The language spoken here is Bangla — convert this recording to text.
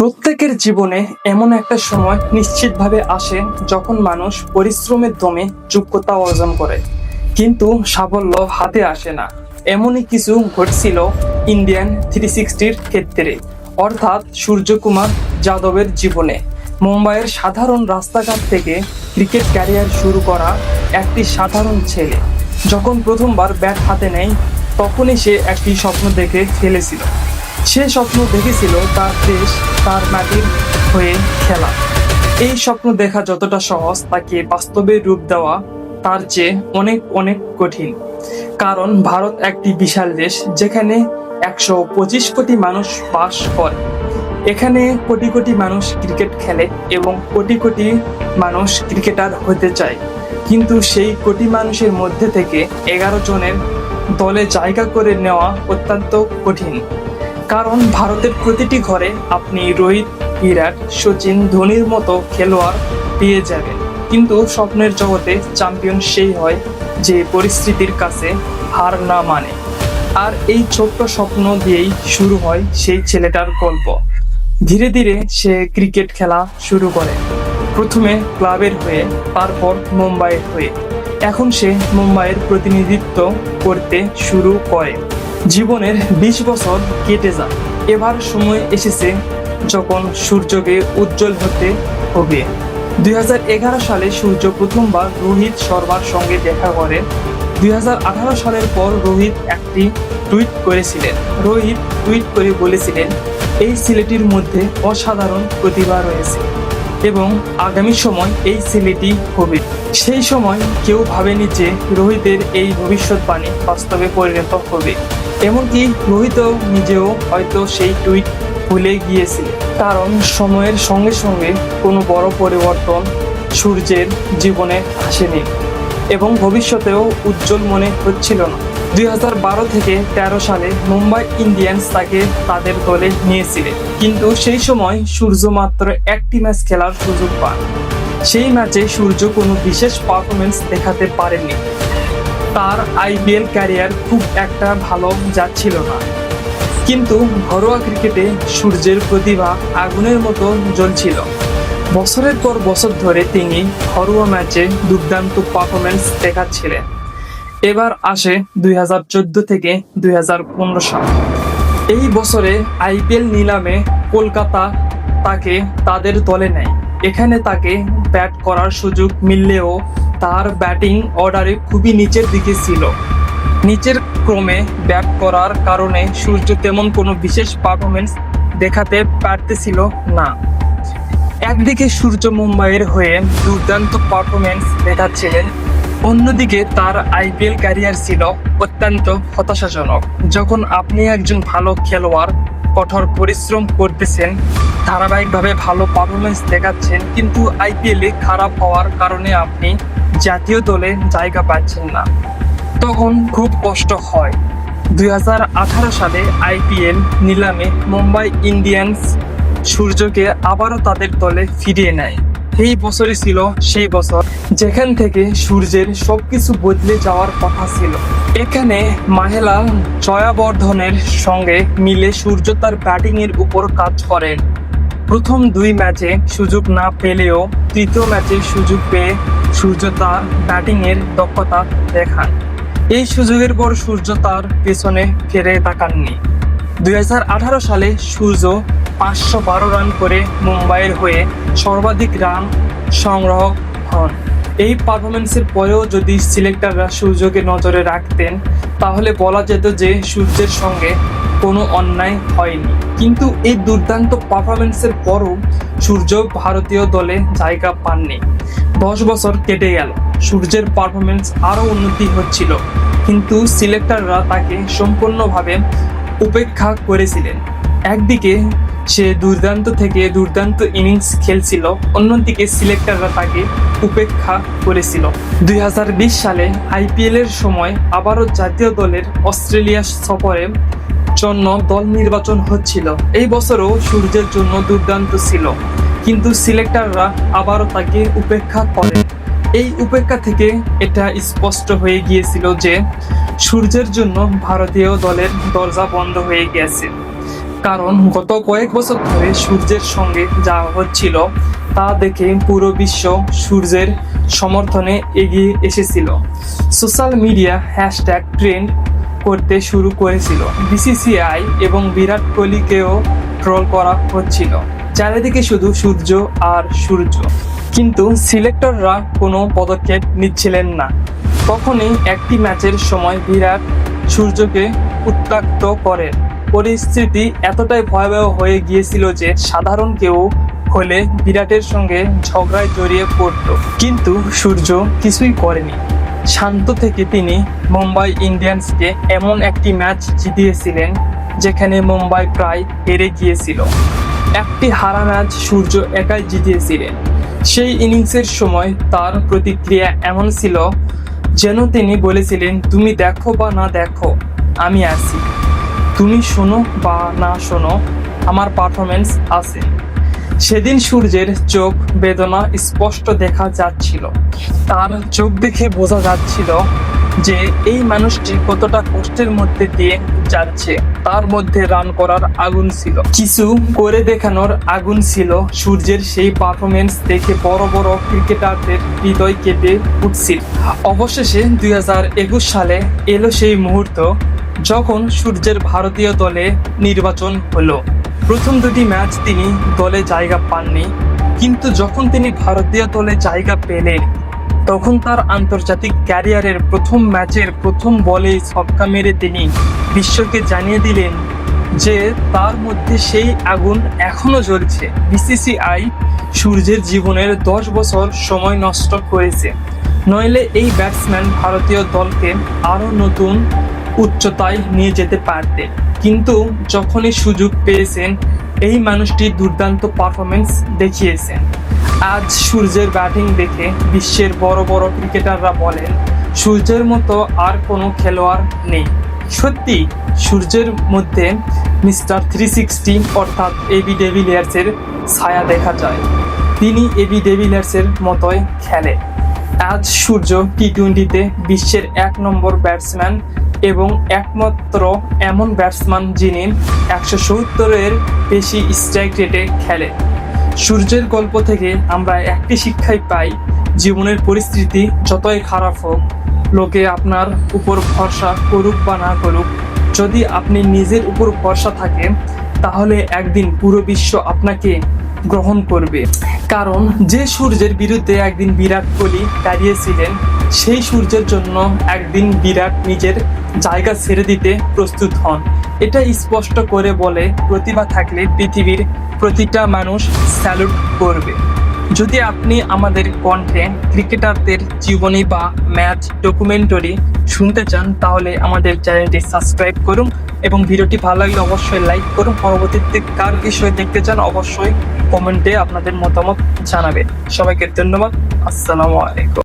প্রত্যেকের জীবনে এমন একটা সময় নিশ্চিতভাবে আসে যখন মানুষ পরিশ্রমের দমে যোগ্যতা অর্জন করে, কিন্তু সাফল্য হাতে আসে না। এমনই কিছু ঘটছিল ইন্ডিয়ান 360-র ক্ষেত্রে, অর্থাৎ সূর্যকুমার যাদবের জীবনে। মুম্বাইয়ের সাধারণ রাস্তাঘাট থেকে ক্রিকেট ক্যারিয়ার শুরু করা একটি সাধারণ ছেলে যখন প্রথমবার ব্যাট হাতে নেয়, তখনই সে একটি স্বপ্ন দেখে ফেলেছিল। সে স্বপ্ন দেখেছিল তার দেশ, তার মাটির হয়ে খেলা। এই স্বপ্ন দেখা যতটা সহজ, তাকে বাস্তবে রূপ দেওয়া তার চেয়ে অনেক অনেক কঠিন। কারণ ভারত একটি বিশাল দেশ, যেখানে 125 কোটি মানুষ বাস করে। এখানে কোটি কোটি মানুষ ক্রিকেট খেলে এবং কোটি কোটি মানুষ ক্রিকেটার হতে চায়, কিন্তু সেই কোটি মানুষের মধ্যে থেকে 11 জনের দলে জায়গা করে নেওয়া অত্যন্ত কঠিন। কারণ ভারতের প্রতিটি ঘরে আপনি রোহিত, বিরাট, সচিন, ধোনির মতো খেলোয়াড় পেয়ে যাবেন, কিন্তু স্বপ্নের জগতে চ্যাম্পিয়ন সেই হয় যে পরিস্থিতির কাছে হার না মানে। আর এই ছোট্ট স্বপ্ন দিয়েই শুরু হয় সেই ছেলেটার গল্প। ধীরে ধীরে সে ক্রিকেট খেলা শুরু করে, প্রথমে ক্লাবের হয়ে, তারপর মুম্বাইয়ের হয়ে। এখন সে মুম্বাইয়ের প্রতিনিধিত্ব করতে শুরু করে। জীবনের 20 বছর কেটে যায়। এবার সময় এসেছে যখন সূর্যকে উজ্জ্বল হতে হবে। 2011 সালে সূর্য প্রথমবার রোহিত শর্মার সঙ্গে দেখা করে। 2018 সালের পর রোহিত একটি টুইট করেছিলেন। রোহিত টুইট করে বলেছিলেন, এই ছেলেটির মধ্যে অসাধারণ প্রতিভা রয়েছে এবং আগামী সময় এই ছেলেটি হবে। সেই সময় কেউ ভাবেনি যে রোহিতের এই ভবিষ্যৎবাণী বাস্তবে পরিণত হবে। এমনকি রোহিত নিজেও হয়তো সেই টুইট ভুলে গিয়েছিলেন, কারণ সময়ের সঙ্গে সঙ্গে কোনো বড় পরিবর্তন সূর্যের জীবনে আসেনি এবং ভবিষ্যতেও উজ্জ্বল মনে হচ্ছিল না। 2012 থেকে 13 সালে মুম্বাই ইন্ডিয়ান্স তাকে তাদের দলে নিয়েছিলেন, কিন্তু সেই সময় সূর্য মাত্র একটি ম্যাচ খেলার সুযোগ পান। সেই ম্যাচে সূর্য কোনো বিশেষ পারফরমেন্স দেখাতে পারেননি। তার আইপিএল ক্যারিয়ার খুব একটা ভালো যাচ্ছিল না, কিন্তু ঘরোয়া ক্রিকেটে সূর্যের প্রতিভা আগুনের মতো জ্বলছিল। বছরের পর বছর ধরে তিনি ঘরোয়া ম্যাচে দুর্দান্ত পারফরমেন্স দেখাচ্ছিলেন। এবার আসে 2014 থেকে 2015 সাল। এই বছরে আইপিএল নিলামে কলকাতা তাকে তাদের দলে নেয়। এখানে তাকে ব্যাট করার সুযোগ মিললেও তার ব্যাটিং অর্ডারে খুবই নিচের দিকে ছিল। নিচের ক্রমে ব্যাট করার কারণে সূর্য তেমন কোনো বিশেষ পারফরমেন্স দেখাতে পারতেছিল না। একদিকে সূর্য মুম্বাইয়ের হয়ে দুর্দান্ত পারফরমেন্স দেখাচ্ছিলেন, অন্যদিকে তার আইপিএল ক্যারিয়ার ছিল অত্যন্ত হতাশাজনক। যখন আপনি একজন ভালো খেলোয়াড়, কঠোর পরিশ্রম করতেছেন, ধারাবাহিকভাবে ভালো পারফরমেন্স দেখাচ্ছেন, কিন্তু আইপিএলে খারাপ হওয়ার কারণে আপনি জাতীয় দলে জায়গা পাচ্ছেন না, তখন খুব কষ্ট হয়। 2018 সালে আইপিএল নিলামে মুম্বাই ইন্ডিয়ান্স সূর্যকে আবারও তাদের দলে ফিরিয়ে নেয়। এই বছরই ছিল সেই বছর যেখান থেকে সূর্যের সবকিছু বদলে যাওয়ার কথা ছিল। এখানে মাহেলা জয়াবর্ধনের সঙ্গে মিলে সূর্য তার ব্যাটিংয়ের উপর কাজ করেন। প্রথম 2 ম্যাচে সুযোগ না পেলেও তৃতীয় ম্যাচে সুযোগ পেয়ে সূর্য তার ব্যাটিংয়ের দক্ষতা দেখান। এই সুযোগের পর সূর্য তার পেছনে ফিরে তাকাননি। 2018 সালে সূর্য 512 রান করে মুম্বাইয়ের হয়ে সর্বাধিক রান সংগ্রহ হন। এই পারফরমেন্সের পরেও যদি সিলেক্টররা সূর্যকে নজরে রাখতেন, তাহলে বলা যেত যে সূর্যের সঙ্গে কোনো অন্যায় হয়নি। কিন্তু এই দুর্দান্ত পারফরমেন্সের পরও সূর্য ভারতীয় দলে জায়গা পাননি। 10 বছর কেটে গেল, সূর্যের পারফরমেন্স আরও উন্নতি হচ্ছিল, কিন্তু সিলেক্টররা তাকে সম্পূর্ণভাবে উপেক্ষা করেছিলেন। একদিকে সে দুর্দান্ত থেকে দুর্দান্ত ইনিংস খেলছিল, অন্যদিকে সিলেক্টররা তাকে উপেক্ষা করেছিল। 2020 সালে আইপিএল এর সময় আবারও জাতীয় দলের অস্ট্রেলিয়া সফরের জন্য দল নির্বাচন হচ্ছিল। এই বছরও সূর্যের জন্য দুর্দান্ত ছিল, কিন্তু সিলেক্টররা আবারও তাকে উপেক্ষা করে। এই উপেক্ষা থেকে এটা স্পষ্ট হয়ে গিয়েছিল যে সূর্যের জন্য ভারতীয় দলের দরজা বন্ধ হয়ে গেছে। কারণ গত কয়েক বছর ধরে সূর্যের সঙ্গে যা হচ্ছিল তা দেখে পুরো বিশ্ব সূর্যের সমর্থনে এগিয়ে এসেছিল। সোশ্যাল মিডিয়া হ্যাশট্যাগ ট্রেন্ড করতে শুরু করেছিল। বিসিসিআই এবং বিরাট কোহলিকেও ট্রোল করা হচ্ছিল। চারিদিকে শুধু সূর্য আর সূর্য, কিন্তু সিলেক্টররা কোনো পদক্ষেপ নিচ্ছিলেন না। তখনই একটি ম্যাচের সময় বিরাট সূর্যকে উত্ত্যক্ত করেন। পরিস্থিতি এতটাই ভয়াবহ হয়ে গিয়েছিল যে সাধারণ কেউ হলে বিরাটের সঙ্গে ঝগড়ায় জড়িয়ে পড়ত, কিন্তু সূর্য কিছুই করেনি। শান্ত থেকে তিনি মুম্বাই ইন্ডিয়ান্সকে এমন একটি ম্যাচ জিতিয়েছিলেন যেখানে মুম্বাই প্রায় হেরে গিয়েছিল। একটি হারা ম্যাচ সূর্য একাই জিতিয়েছিলেন। সেই ইনিংসের সময় তার প্রতিক্রিয়া এমন ছিল যেন তিনি বলেছিলেন, তুমি দেখো বা না দেখো, আমি আছি। তুমি শোনো বা না শোনো, আমার পারফরমেন্স আছে। সেদিন সূর্যের চোখ বেদনা স্পষ্ট দেখা যাচ্ছিল। তার চোখ দেখে বোঝা যাচ্ছিল যে এই মানুষটি কতটা কষ্টের মধ্যে দিয়ে যাচ্ছে। তার মধ্যে রান করার আগুন ছিল, কিছু করে দেখানোর আগুন ছিল। সূর্যের সেই পারফরমেন্স দেখে বড় বড় ক্রিকেটারদের হৃদয় কেঁপে উঠছিল। অবশেষে 2021 সালে এলো সেই মুহূর্ত যখন সূর্যের ভারতীয় দলে নির্বাচন হলো। প্রথম দুটি ম্যাচ তিনি দলে জায়গা পাননি, কিন্তু যখন তিনি ভারতীয় দলে জায়গা পেলেন তখন তার আন্তর্জাতিক ক্যারিয়ারের প্রথম ম্যাচের প্রথম বলেই ছক্কা মেরে তিনি বিশ্বকে জানিয়ে দিলেন যে তার মধ্যে সেই আগুন এখনো জ্বলছে। বিসিসিআই সূর্যের জীবনের 10 বছর সময় নষ্ট করেছে, নইলে এই ব্যাটসম্যান ভারতীয় দলকে আরও নতুন উচ্চতায় নিয়ে যেতে পারতেন। কিন্তু যখনই সুযোগ পেয়েছেন এই মানুষটি দুর্দান্ত পারফরমেন্স দেখিয়েছেন। আজ সূর্যের ব্যাটিং দেখে বিশ্বের বড় বড় ক্রিকেটাররা বলেন সূর্যের মতো আর কোনো খেলোয়াড় নেই। সত্যি সূর্যের মধ্যে মিস্টার 360 অর্থাৎ এবি ডেভিলিয়ার্সের ছায়া দেখা যায়। তিনি এবি ডেভিলিয়ার্সের মতোই খেলে। আজ সূর্য টি-20তে বিশ্বের 1 নম্বর ব্যাটসম্যান এবং একমাত্র এমন ব্যাটসম্যান যিনি 170-এর বেশি স্ট্রাইক রেটে খেলে। সূর্যের গল্প থেকে আমরা একটি শিক্ষাই পাই, জীবনের পরিস্থিতি যতই খারাপ হোক, লোকে আপনার উপর ভরসা করুক বা না করুক, যদি আপনি নিজের উপর ভরসা থাকে তাহলে একদিন পুরো বিশ্ব আপনাকে গ্রহণ করবে। কারণ যে সূর্যের বিরুদ্ধে একদিন বিরাট কোহলি দাঁড়িয়েছিলেন, সেই সূর্যের জন্য একদিন বিরাট নিজের জায়গা ছেড়ে দিতে প্রস্তুত হন। এটা স্পষ্ট করে বলে প্রতিভা থাকলে পৃথিবীর প্রতিটা মানুষ স্যালুট করবে। যদি আপনি আমাদের কন্টেন্ট ক্রিকেটারদের জীবনী বা ম্যাচ ডকুমেন্টারি শুনতে চান তাহলে আমাদের চ্যানেলটি সাবস্ক্রাইব করুন এবং ভিডিওটি ভালো লাগলে অবশ্যই লাইক করুন। পরবর্তীতে কার বিষয় দেখতে চান অবশ্যই কমেন্টে আপনাদের মতামত জানাবেন। সবাইকে ধন্যবাদ। আসসালামু আলাইকুম।